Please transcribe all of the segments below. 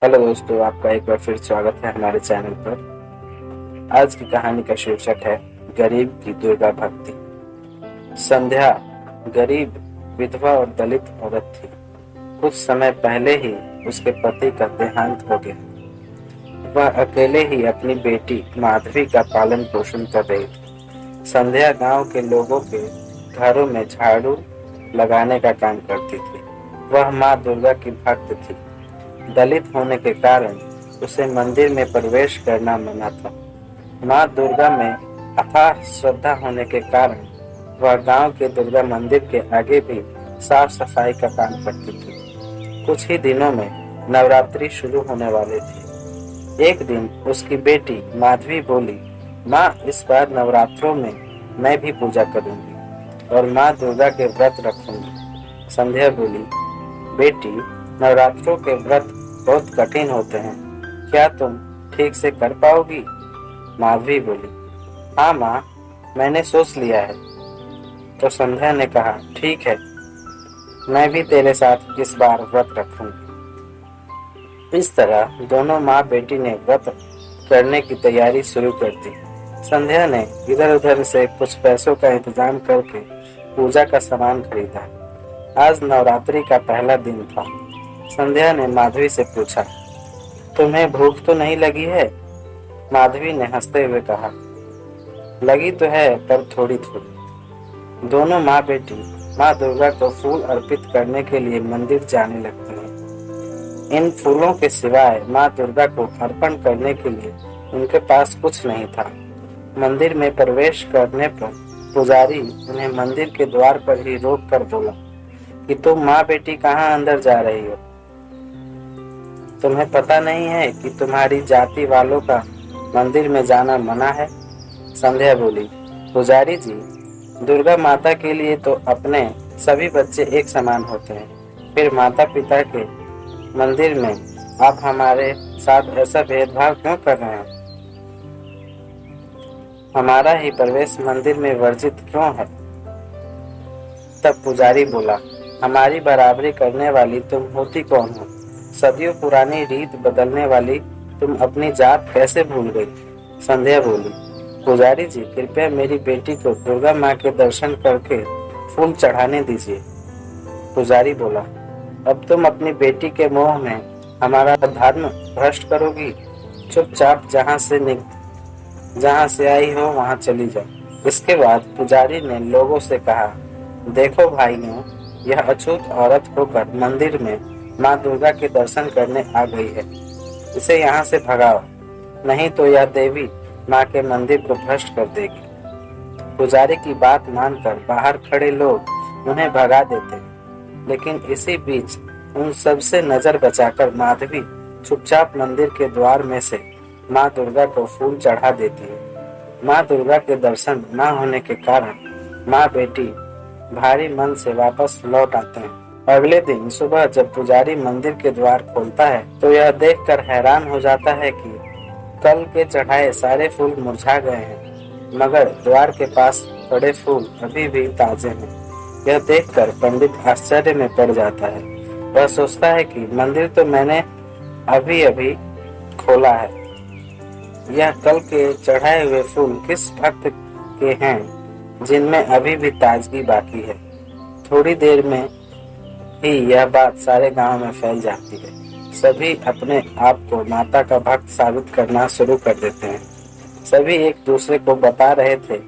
Hello दोस्तों, आपका एक बार फिर स्वागत है हमारे चैनल पर। आज की कहानी का शीर्षक है गरीब की दुर्गा भक्ति। संध्या गरीब, विधवा और दलित औरत थी। कुछ समय पहले ही उसके पति का देहांत हो गया। वह अकेले ही अपनी बेटी माधवी का पालन पोषण कर रही थी। संध्या गांव के लोगों के घरों में झाड़ू लगाने का काम करती थी। वह माँ दुर्गा की भक्त थी। दलित होने के कारण उसे मंदिर में प्रवेश करना मना था। माँ दुर्गा में अथाह श्रद्धा होने के कारण वह गांव के दुर्गा मंदिर के आगे भी साफ सफाई का काम करती थी। कुछ ही दिनों में नवरात्रि शुरू होने वाली थी। एक दिन उसकी बेटी माधवी बोली, माँ इस बार नवरात्रों में मैं भी पूजा करूंगी और माँ दुर्गा के व्रत रखूंगी। संध्या बोली, बेटी नवरात्रों के व्रत बहुत कठिन होते हैं, क्या तुम ठीक से कर पाओगी? माधवी बोली, हाँ माँ, मैंने सोच लिया है। तो संध्या ने कहा, ठीक है, मैं भी तेरे साथ इस बार व्रत रखूंगी। इस तरह दोनों माँ बेटी ने व्रत करने की तैयारी शुरू कर दी। संध्या ने इधर उधर से कुछ पैसों का इंतजाम करके पूजा का सामान खरीदा। आज नवरात्रि का पहला दिन था। संध्या ने माधवी से पूछा, तुम्हें भूख तो नहीं लगी है? माधवी ने हंसते हुए कहा, लगी तो है पर थोड़ी थोड़ी। दोनों माँ बेटी माँ दुर्गा को फूल अर्पित करने के लिए मंदिर जाने लगते हैं। इन फूलों के सिवाय माँ दुर्गा को अर्पण करने के लिए उनके पास कुछ नहीं था। मंदिर में प्रवेश करने पर पुजारी उन्हें मंदिर के द्वार पर ही रोक कर बोला कि तुम माँ बेटी कहाँ अंदर जा रही हो? तुम्हें पता नहीं है कि तुम्हारी जाति वालों का मंदिर में जाना मना है? संध्या बोली, पुजारी जी, दुर्गा माता के लिए तो अपने सभी बच्चे एक समान होते हैं, फिर माता पिता के मंदिर में आप हमारे साथ ऐसा भेदभाव क्यों कर रहे हैं? हमारा ही प्रवेश मंदिर में वर्जित क्यों है? तब पुजारी बोला, हमारी बराबरी करने वाली तुम होती कौन हो? सदियों पुरानी रीत बदलने वाली तुम अपनी जात कैसे भूल गई? संध्या बोली, पुजारी जी, कृपया मेरी बेटी को दुर्गा माँ के दर्शन करके फूल चढ़ाने दीजिए। पुजारी बोला, अब तुम अपनी बेटी के मोह में हमारा धर्म भ्रष्ट करोगी। चुपचाप जहाँ से आई हो वहाँ चली जाओ। इसके बाद पुजारी ने लोगों से कहा, देखो भाइयों, यह अछूत औरत होकर मंदिर में माँ दुर्गा के दर्शन करने आ गई है। इसे यहाँ से भगाओ, नहीं तो यह देवी माँ के मंदिर को भ्रष्ट कर देगी। पुजारी की बात मानकर बाहर खड़े लोग उन्हें भगा देते हैं, लेकिन इसी बीच उन सब से नजर बचाकर माधवी चुपचाप मंदिर के द्वार में से माँ दुर्गा को फूल चढ़ा देती है। माँ दुर्गा के दर्शन न होने के कारण माँ बेटी भारी मन से वापस लौट आते हैं। अगले दिन सुबह जब पुजारी मंदिर के द्वार खोलता है तो यह देखकर हैरान हो जाता है कि कल के चढ़ाए सारे फूल मुरझा गए हैं, मगर द्वार के पास पड़े फूल अभी भी ताजे हैं। यह देखकर पंडित आश्चर्य में पड़ जाता है। वह सोचता है कि मंदिर तो मैंने अभी अभी खोला है, यह कल के चढ़ाए हुए फूल किस भक्त के हैं जिनमें अभी भी ताजगी बाकी है। थोड़ी देर में ही यह बात सारे गांव में फैल जाती है। सभी अपने आप को माता का भक्त साबित करना शुरू कर देते हैं। सभी एक दूसरे को बता रहे थे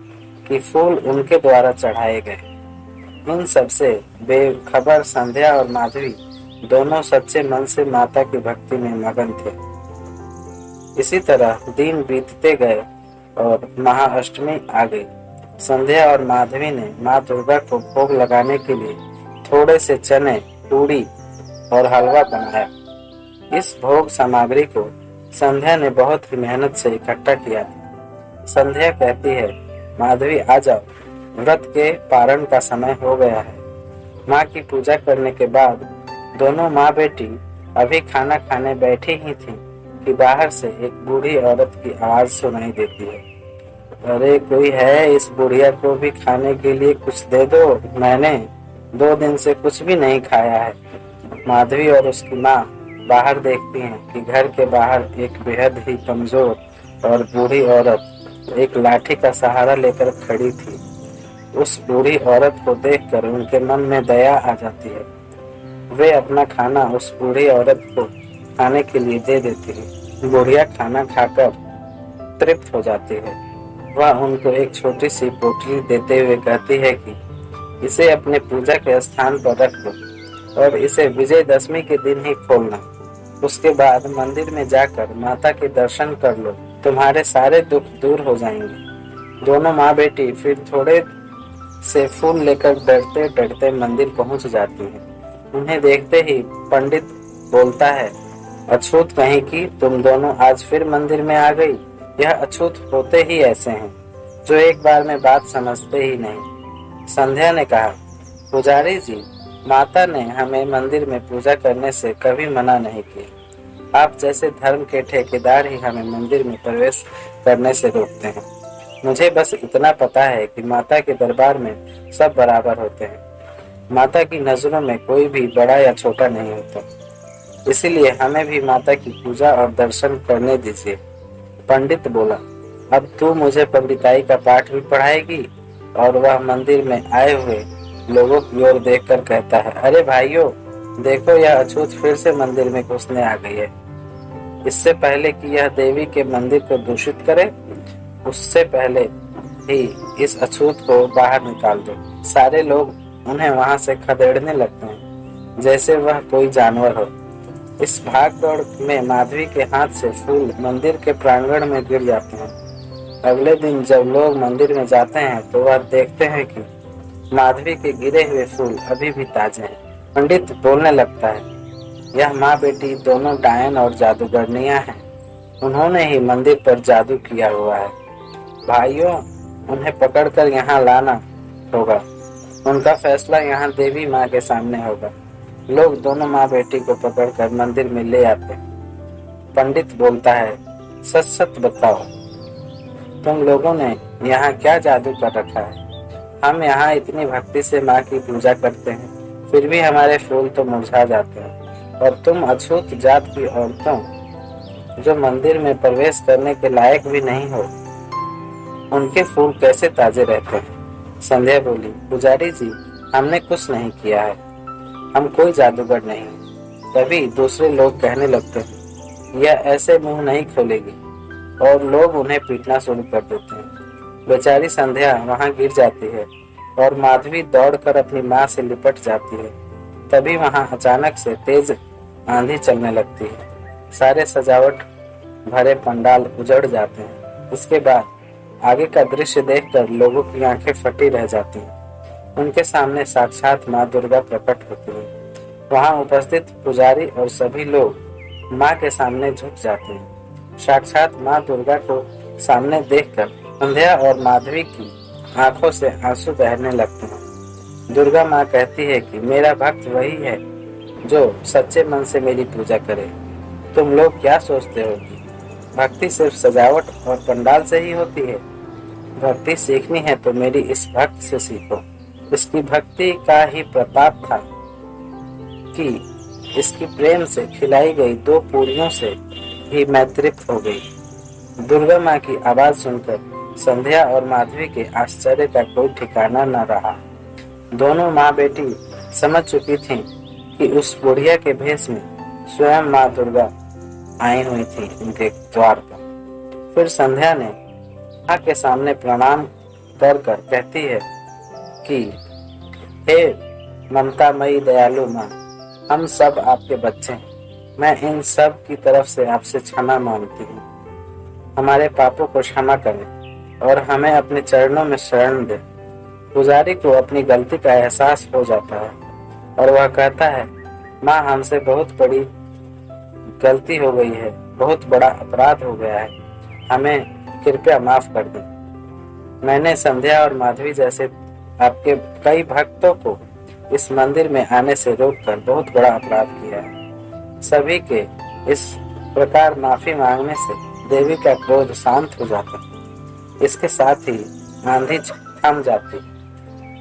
कि फूल उनके द्वारा चढ़ाए गए। इन सब से बेखबर संध्या और माधवी दोनों सच्चे मन से माता की भक्ति में मगन थे। इसी तरह दिन बीतते गए और महाअष्टमी आ गई। संध्या और माधवी ने माँ दुर्गा को भोग लगाने के लिए थोड़े से चने, पूड़ी और हलवा बनाया। इस भोग सामग्री को संध्या ने बहुत ही मेहनत से इकट्ठा किया था। संध्या कहती है, माधवी आ जाओ, व्रत के पारण का समय हो गया है। माँ की पूजा करने के बाद दोनों माँ बेटी अभी खाना खाने बैठी ही थी कि बाहर से एक बूढ़ी औरत की आवाज सुनाई देती है, अरे कोई है, इस बुढ़िया को भी खाने के लिए कुछ दे दो, मैंने 2 दिन से कुछ भी नहीं खाया है। माधवी और उसकी माँ बाहर देखती हैं कि घर के बाहर एक बेहद ही कमजोर और बूढ़ी औरत एक लाठी का सहारा लेकर खड़ी थी। उस बूढ़ी औरत को देखकर उनके मन में दया आ जाती है। वे अपना खाना उस बूढ़ी औरत को खाने के लिए दे देती है। बुढ़िया खाना खाकर तृप्त हो जाती है। वह उनको एक छोटी सी पोटली देते हुए कहती है कि इसे अपने पूजा के स्थान पर रख दो और इसे विजयदशमी के दिन ही खोलना। उसके बाद मंदिर में जाकर माता के दर्शन कर लो, तुम्हारे सारे दुख दूर हो जाएंगे। दोनों माँ बेटी फिर थोड़े से फूल लेकर डरते डरते मंदिर पहुंच जाती हैं। उन्हें देखते ही पंडित बोलता है, अछूत कहीं की, तुम दोनों आज फिर मंदिर में आ गई। यह अछूत होते ही ऐसे हैं जो एक बार में बात समझते ही नहीं। संध्या ने कहा, पुजारी जी, माता ने हमें मंदिर में पूजा करने से कभी मना नहीं किया। आप जैसे धर्म के ठेकेदार ही हमें मंदिर में प्रवेश करने से रोकते हैं। मुझे बस इतना पता है कि माता के दरबार में सब बराबर होते हैं। माता की नजरों में कोई भी बड़ा या छोटा नहीं होता। इसीलिए हमें भी माता की पूजा और दर्शन करने दीजिए। पंडित बोला, अब तू मुझे पंडिताई का पाठ भी पढ़ाएगी? और वह मंदिर में आए हुए लोगों की ओर देखकर कहता है, अरे भाइयों, देखो यह अछूत फिर से मंदिर में घुसने आ गई है। इससे पहले कि यह देवी के मंदिर को दूषित करे, उससे पहले ही इस अछूत को बाहर निकाल दो। सारे लोग उन्हें वहां से खदेड़ने लगते हैं जैसे वह कोई जानवर हो। इस भाग दौड़ में माधवी के हाथ से फूल मंदिर के प्रांगण में गिर जाते हैं। अगले दिन जब लोग मंदिर में जाते हैं तो वह देखते हैं कि माधवी के गिरे हुए फूल अभी भी ताजे हैं। पंडित बोलने लगता है, यह माँ बेटी दोनों डायन और जादूगरनियां हैं। उन्होंने ही मंदिर पर जादू किया हुआ है। भाइयों, उन्हें पकड़कर यहाँ लाना होगा। उनका फैसला यहाँ देवी माँ के सामने होगा। लोग दोनों माँ बेटी को पकड़कर मंदिर में ले आते हैं। पंडित बोलता है, सच सच बताओ, तुम लोगों ने यहाँ क्या जादू कर रखा है? हम यहाँ इतनी भक्ति से माँ की पूजा करते हैं, फिर भी हमारे फूल तो मुरझा जाते हैं। और तुम अछूत जात की औरतों, जो मंदिर में प्रवेश करने के लायक भी नहीं हो, उनके फूल कैसे ताजे रहते हैं? संध्या बोली, पुजारी जी, हमने कुछ नहीं किया है, हम कोई जादूगर नहीं। तभी दूसरे लोग कहने लगते हैं, यह ऐसे मुंह नहीं खोलेगी, और लोग उन्हें पीटना शुरू कर देते हैं। बेचारी संध्या वहां गिर जाती है और माधवी दौड़कर अपनी माँ से लिपट जाती है। तभी वहां अचानक से तेज आंधी चलने लगती है। सारे सजावट भरे पंडाल उजड़ जाते हैं। इसके बाद आगे का दृश्य देखकर लोगों की आंखें फटी रह जाती हैं। उनके सामने साक्षात माँ दुर्गा प्रकट होती है। वहां उपस्थित पुजारी और सभी लोग माँ के सामने झुक जाते हैं। साक्षात माँ दुर्गा को सामने देखकर संध्या और माधवी की आंखों से आंसू बहने लगते हैं। दुर्गा माँ कहती है कि मेरा भक्त वही है जो सच्चे मन से मेरी पूजा करे। तुम लोग क्या सोचते हो कि भक्ति सिर्फ सजावट और पंडाल से ही होती है? भक्ति सीखनी है तो मेरी इस भक्त से सीखो। इसकी भक्ति का ही प्रताप था कि इसकी प्रेम से खिलाई गई 2 पूरियों से ही मैं तृप्त हो गई। दुर्गा माँ की आवाज सुनकर संध्या और माधवी के आश्चर्य का कोई ठिकाना न रहा। दोनों माँ बेटी समझ चुकी थीं कि उस बुढ़िया के भेष में स्वयं माँ दुर्गा आई हुई थी उनके द्वार पर। फिर संध्या ने माँ के सामने प्रणाम कर कहती है कि हे ममतामयी दयालु माँ, हम सब आपके बच्चे हैं। मैं इन सब की तरफ से आपसे क्षमा मांगती हूँ। हमारे पापों को क्षमा करें और हमें अपने चरणों में शरण दें। पुजारी को अपनी गलती का एहसास हो जाता है और वह कहता है, माँ, हमसे बहुत बड़ी गलती हो गई है, बहुत बड़ा अपराध हो गया है, हमें कृपया माफ कर दें। मैंने संध्या और माधवी जैसे आपके कई भक्तों को इस मंदिर में आने से रोककर बहुत बड़ा अपराध किया है। सभी के इस प्रकार माफी मांगने से देवी का क्रोध शांत हो जाता है। इसके साथ ही आंधी थम जाती,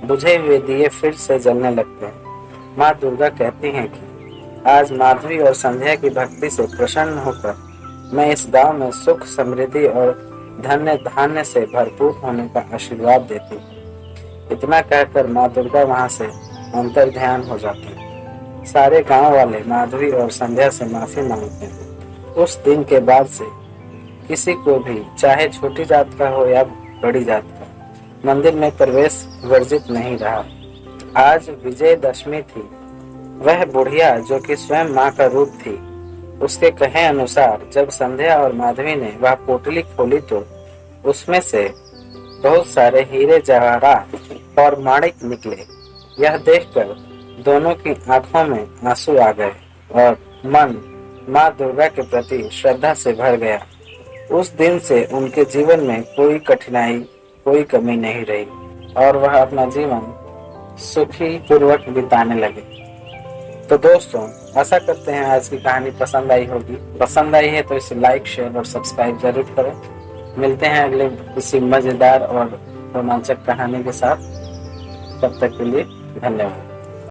बुझे हुए दिए फिर से जलने लगते हैं। माँ दुर्गा कहती हैं कि आज माधवी और संध्या की भक्ति से प्रसन्न होकर मैं इस गांव में सुख समृद्धि और धन्य धान्य से भरपूर होने का आशीर्वाद देती हूँ। इतना कहकर माँ दुर्गा वहां से अंतर ध्यान हो जाती है। सारे गांव वाले माधवी और संध्या से माफी मांगते हैं। उस दिन के बाद से किसी को भी, चाहे छोटी जात का हो या बड़ी जात का, मंदिर में प्रवेश वर्जित नहीं रहा। आज विजयदशमी थी। वह बुढ़िया जो कि स्वयं माँ का रूप थी, उसके कहे अनुसार जब संध्या और माधवी ने वह पोटली खोली तो उसमें से बहुत सारे हीरे जवाहरात और माणिक निकले। यह देखकर दोनों की आंखों में आंसू आ गए और मन माँ दुर्गा के प्रति श्रद्धा से भर गया। उस दिन से उनके जीवन में कोई कठिनाई, कोई कमी नहीं रही और वह अपना जीवन सुखी पूर्वक बिताने लगे। तो दोस्तों, आशा करते हैं आज की कहानी पसंद आई होगी। पसंद आई है तो इसे लाइक, शेयर और सब्सक्राइब जरूर करें। मिलते हैं अगले किसी मजेदार और रोमांचक कहानी के साथ। तब तक के लिए धन्यवाद।